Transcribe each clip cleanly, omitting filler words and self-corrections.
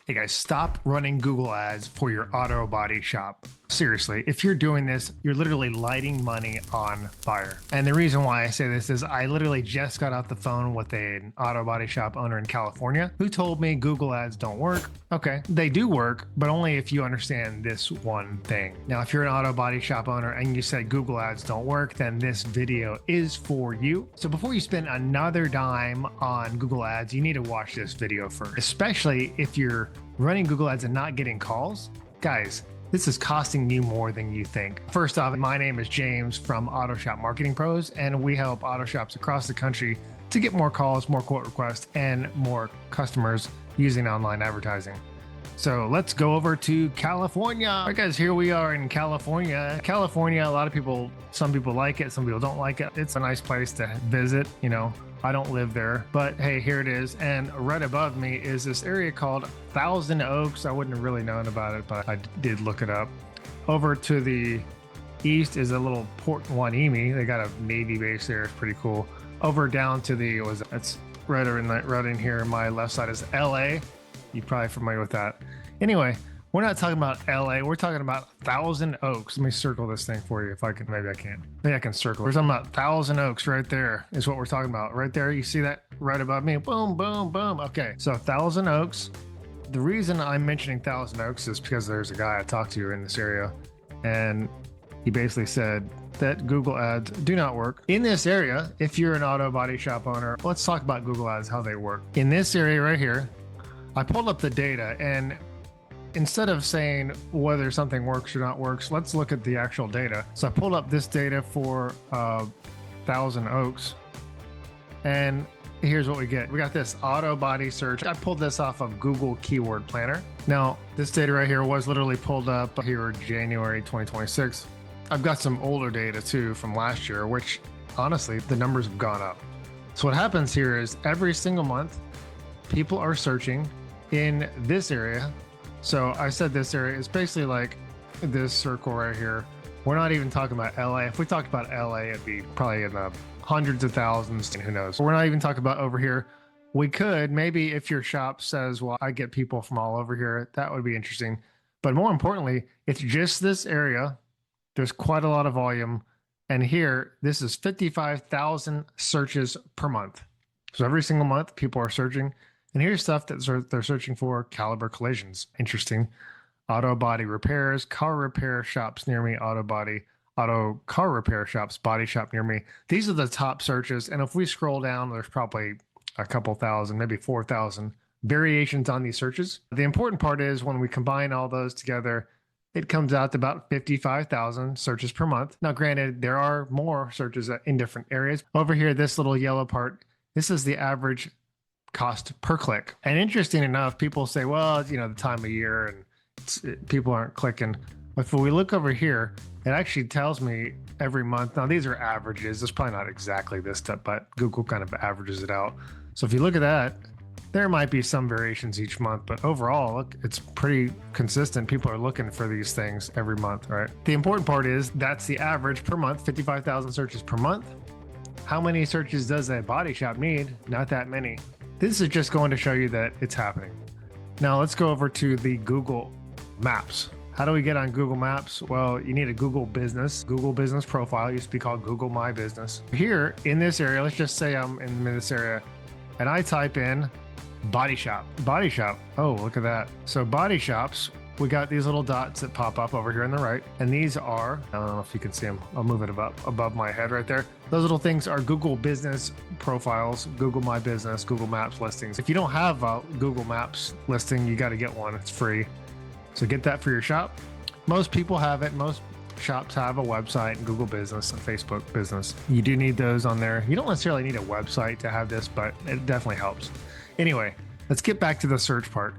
Hey guys, stop running Google ads for your auto body shop. Seriously, if you're doing this, you're literally lighting money on fire. And the reason why I say this is I literally just got off the phone with an auto body shop owner in California who told me Google ads don't work. Okay, they do work, but only if you understand this one thing. Now, if you're an auto body shop owner and you said Google ads don't work, then this video is for you. So before you spend another dime on Google ads, you need to watch this video first, especially if you're running Google ads and not getting calls. Guys, this is costing you more than you think. First off, my name is James from Auto Shop Marketing Pros, and we help auto shops across the country to get more calls, more quote requests, and more customers using online advertising. So let's go over to California. All right, guys, here we are in California. California, a lot of people, some people like it, some people don't like it. It's a nice place to visit, you know. I don't live there, but hey, here it is. And right above me is this area called Thousand Oaks. I wouldn't have really known about it, but I did look it up. Over to the east is a little Port Hueneme. They got a Navy base there. It's pretty cool. Over down to the, that's right in here. My left side is LA. You're probably familiar with that. Anyway, we're not talking about LA. We're talking about Thousand Oaks. Let me circle this thing for you if I can. Maybe I can't. Maybe I can circle. We're talking about Thousand Oaks right there is what we're talking about. Right there. You see that right above me? Boom, boom, boom. Okay. So Thousand Oaks. The reason I'm mentioning Thousand Oaks is because there's a guy I talked to in this area, and he basically said that Google ads do not work in this area. If you're an auto body shop owner, let's talk about Google ads, how they work. In this area right here, I pulled up the data, and instead of saying whether something works or not works, let's look at the actual data. So I pulled up this data for Thousand Oaks, and here's what we get. We got this auto body search. I pulled this off of Google Keyword Planner. Now, this data right here was literally pulled up here January 2026. I've got some older data too from last year, which honestly, the numbers have gone up. So what happens here is every single month, people are searching in this area. So I said this area is basically like this circle right here. We're not even talking about LA. If we talked about LA, it'd be probably in the hundreds of thousands, who knows. We're not even talking about over here. We could, maybe if your shop says, well, I get people from all over here, that would be interesting. But more importantly, it's just this area. There's quite a lot of volume. And here, this is 55,000 searches per month. So every single month, people are searching. And here's stuff that they're searching for: caliber collisions. Interesting. Auto body repairs, car repair shops near me, auto car repair shops, body shop near me. These are the top searches. And if we scroll down, there's probably a couple thousand, maybe 4,000 variations on these searches. The important part is when we combine all those together, it comes out to about 55,000 searches per month. Now, granted, there are more searches in different areas. Over here, this little yellow part, this is the average cost per click. And interesting enough, people say, well, you know, the time of year and people aren't clicking. But if we look over here, it actually tells me every month. Now, these are averages. It's probably not exactly this stuff, but Google kind of averages it out. So if you look at that, there might be some variations each month, but overall, look, it's pretty consistent. People are looking for these things every month, right? The important part is that's the average per month, 55,000 searches per month. How many searches does a body shop need? Not that many. This is just going to show you that it's happening. Now let's go over to the Google Maps. How do we get on Google Maps? Well, you need a Google business profile. It used to be called Google My Business. Here in this area, let's just say I'm in this area and I type in body shop. Oh, look at that. So body shops, we got these little dots that pop up over here on the right. And these are, I don't know if you can see them. I'll move it above my head right there. Those little things are Google business profiles, Google My Business, Google Maps listings. If you don't have a Google Maps listing, you got to get one. It's free. So get that for your shop. Most people have it. Most shops have a website, Google Business, and Facebook Business. You do need those on there. You don't necessarily need a website to have this, but it definitely helps. Anyway, let's get back to the search part.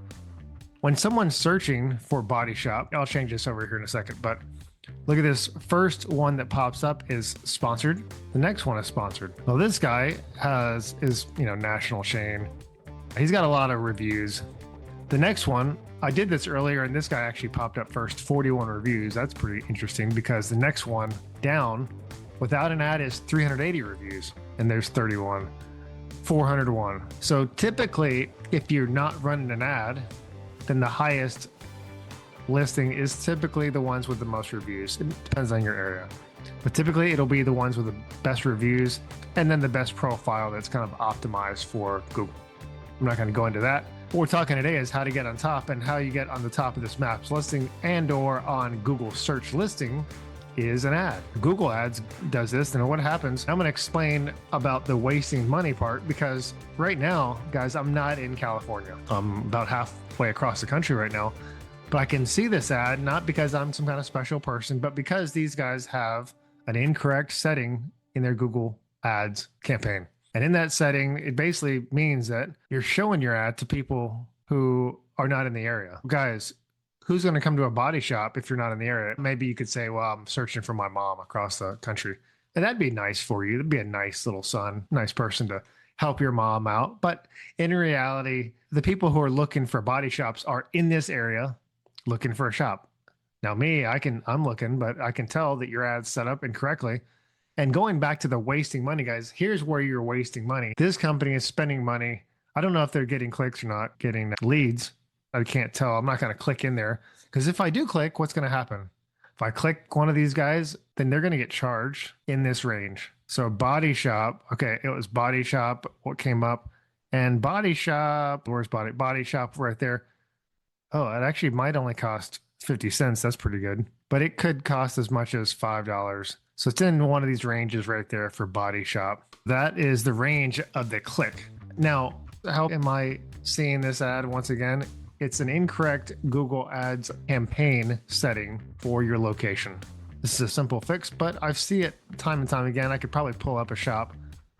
When someone's searching for body shop, I'll change this over here in a second, but look at this first one that pops up is sponsored. The next one is sponsored. Well, this guy is national chain. He's got a lot of reviews. The next one, I did this earlier and this guy actually popped up first, 41 reviews. That's pretty interesting because the next one down without an ad is 380 reviews and there's 31, 401. So typically, if you're not running an ad, then the highest listing is typically the ones with the most reviews. It depends on your area, but typically it'll be the ones with the best reviews and then the best profile that's kind of optimized for Google. I'm not going to go into that. What we're talking today is how to get on top, and how you get on the top of this maps listing and or on Google search listing is an ad. Google Ads does this, and what happens, I'm going to explain about the wasting money part, because right now, guys, I'm not in California. I'm about halfway across the country right now, but I can see this ad, not because I'm some kind of special person, but because these guys have an incorrect setting in their Google Ads campaign. And in that setting, it basically means that you're showing your ad to people who are not in the area. Guys, who's going to come to a body shop if you're not in the area? Maybe you could say, well, I'm searching for my mom across the country. And that'd be nice for you. That'd be a nice little son, nice person to help your mom out. But in reality, the people who are looking for body shops are in this area looking for a shop. Now I'm looking, but I can tell that your ad's set up incorrectly. And going back to the wasting money, guys, here's where you're wasting money. This company is spending money. I don't know if they're getting clicks or not, getting leads. I can't tell. I'm not going to click in there, because if I do click, what's going to happen? If I click one of these guys, then they're going to get charged in this range. So body shop, okay, it was body shop, what came up, and body shop, where's body shop right there. Oh, it actually might only cost 50 cents. That's pretty good, but it could cost as much as $5. So it's in one of these ranges right there for body shop. That is the range of the click. Now, how am I seeing this ad once again? It's an incorrect Google Ads campaign setting for your location. This is a simple fix, but I see it time and time again. I could probably pull up a shop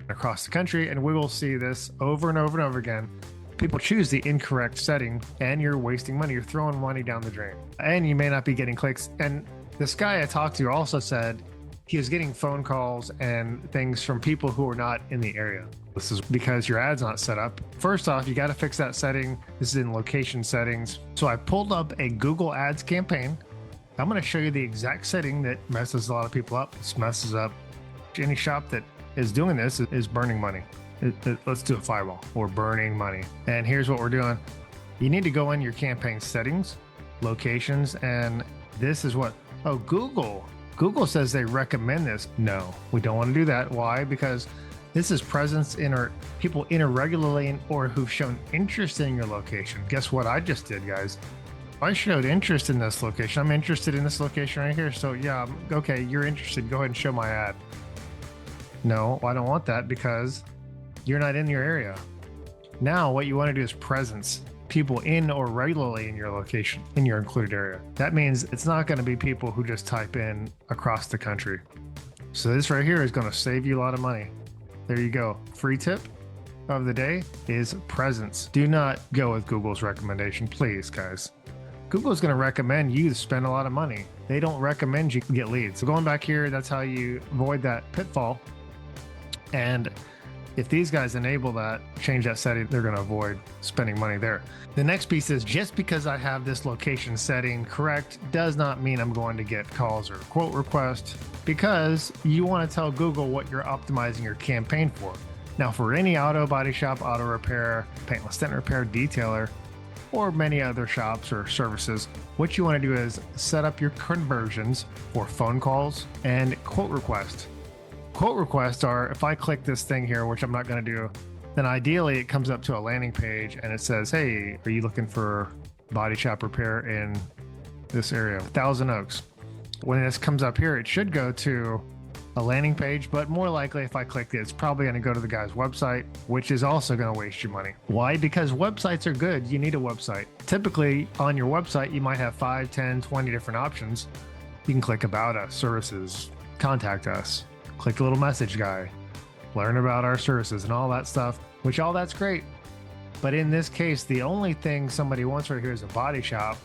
across the country and we will see this over and over and over again. People choose the incorrect setting and you're wasting money. You're throwing money down the drain and you may not be getting clicks. And this guy I talked to also said he was getting phone calls and things from people who are not in the area. This is because your ad's not set up. First off, you got to fix that setting. This is in location settings. So I pulled up a Google Ads campaign. I'm going to show you the exact setting that messes a lot of people up. This messes up any shop that is doing this is burning money. Let's do a firewall. We're burning money. And here's what we're doing. You need to go in your campaign settings, locations, and this is what, oh, Google says they recommend this. No, we don't want to do that. Why? Because this is presence in or people irregularly or who've shown interest in your location. Guess what I just did, guys? I showed interest in this location. I'm interested in this location right here. So yeah, okay, you're interested. Go ahead and show my ad. No, I don't want that because you're not in your area. Now what you want to do is presence. People in or regularly in your location, in your included area. That means it's not going to be people who just type in across the country. So this right here is going to save you a lot of money. There you go. Free tip of the day is presence. Do not go with Google's recommendation, please, guys. Google's going to recommend you to spend a lot of money. They don't recommend you get leads. So going back here, that's how you avoid that pitfall. And if these guys enable that, change that setting, they're going to avoid spending money there. The next piece is just because I have this location setting correct does not mean I'm going to get calls or quote requests, because you want to tell Google what you're optimizing your campaign for. Now, for any auto body shop, auto repair, paintless dent repair, detailer, or many other shops or services, what you want to do is set up your conversions for phone calls and quote requests. Quote requests are, if I click this thing here, which I'm not going to do, then ideally it comes up to a landing page and it says, hey, are you looking for body shop repair in this area, Thousand Oaks? When this comes up here, it should go to a landing page, but more likely if I click it, it's probably going to go to the guy's website, which is also going to waste you money. Why? Because websites are good. You need a website. Typically on your website, you might have 5, 10, 20 different options. You can click about us, services, contact us. Click the little message guy, learn about our services and all that stuff, which all that's great. But in this case, the only thing somebody wants right here is a body shop.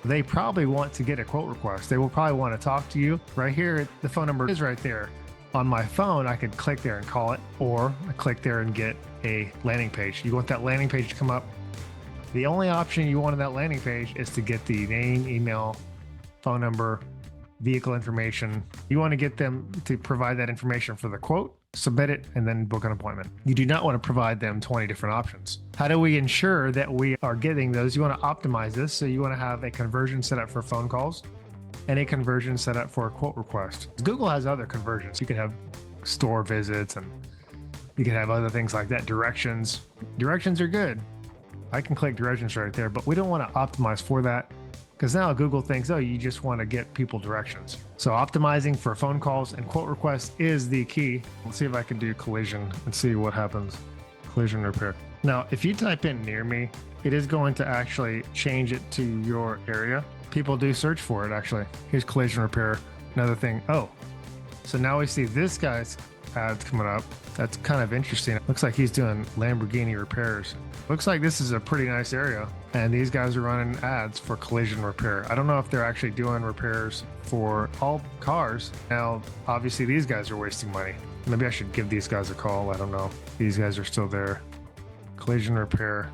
They probably want to get a quote request. They will probably want to talk to you. Right here, the phone number is right there. On my phone, I could click there and call it, or I click there and get a landing page. You want that landing page to come up. The only option you want on that landing page is to get the name, email, phone number, vehicle information. You want to get them to provide that information for the quote submit it, and then book an appointment. You do not want to provide them 20 different options. How do we ensure that we are getting those? You want to optimize this. So you want to have a conversion set up for phone calls and a conversion set up for a quote request. Google has other conversions. You can have store visits and you can have other things like that. Directions. Directions are good. I can click directions right there, but we don't want to optimize for that because now Google thinks, oh, you just want to get people directions. So optimizing for phone calls and quote requests is the key. Let's see if I can do collision and see what happens. Collision repair. Now, if you type in near me, it is going to actually change it to your area. People do search for it, actually. Here's collision repair. Another thing. Oh, so now we see this guy's ads coming up. That's kind of interesting. It looks like he's doing Lamborghini repairs. Looks like this is a pretty nice area. And these guys are running ads for collision repair. I don't know if they're actually doing repairs for all cars. Now, obviously these guys are wasting money. Maybe I should give these guys a call. I don't know. These guys are still there. Collision repair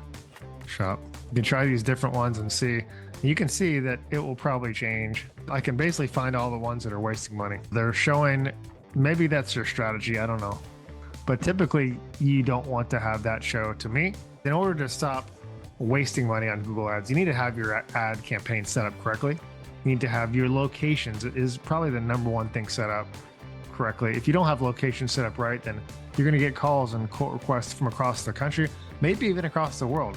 shop. You can try these different ones and see. You can see that it will probably change. I can basically find all the ones that are wasting money. They're showing, maybe that's their strategy. I don't know. But typically you don't want to have that show to me. In order to stop wasting money on Google ads, you need to have your ad campaign set up correctly. You need to have your locations is probably the number one thing set up correctly. If you don't have locations set up right, then you're going to get calls and quote requests from across the country, maybe even across the world.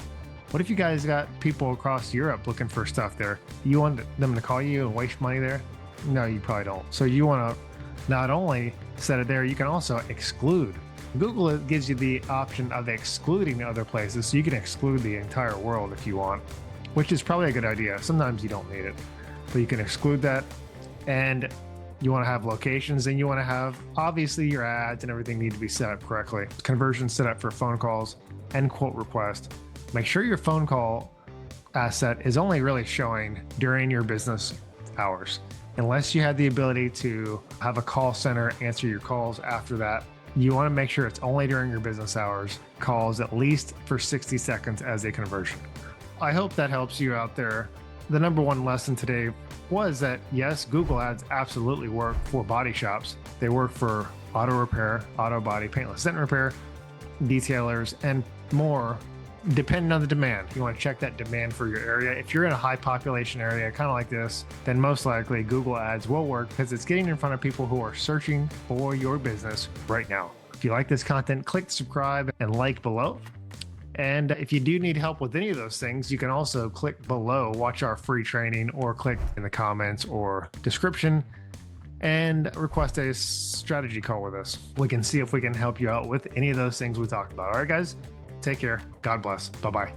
What if you guys got people across Europe looking for stuff there? You want them to call you and waste money there? No, you probably don't. So you want to not only set it there, you can also exclude. Google gives you the option of excluding other places, so you can exclude the entire world if you want, which is probably a good idea. Sometimes you don't need it, but you can exclude that. And you want to have locations, and you want to have, obviously, your ads and everything need to be set up correctly. Conversion set up for phone calls and quote request. Make sure your phone call asset is only really showing during your business hours. Unless you have the ability to have a call center answer your calls after that, you want to make sure it's only during your business hours, calls at least for 60 seconds as a conversion. I hope that helps you out there. The number one lesson today was that yes, Google ads absolutely work for body shops. They work for auto repair, auto body, paintless dent repair, detailers, and more, depending on the demand. You want to check that demand for your area. If you're in a high population area, kind of like this, then most likely Google ads will work because it's getting in front of people who are searching for your business right now. If you like this content, click subscribe and like below. And if you do need help with any of those things, you can also click below, watch our free training, or click in the comments or description and request a strategy call with us. We can see if we can help you out with any of those things we talked about. All right, guys? Take care. God bless. Bye-bye.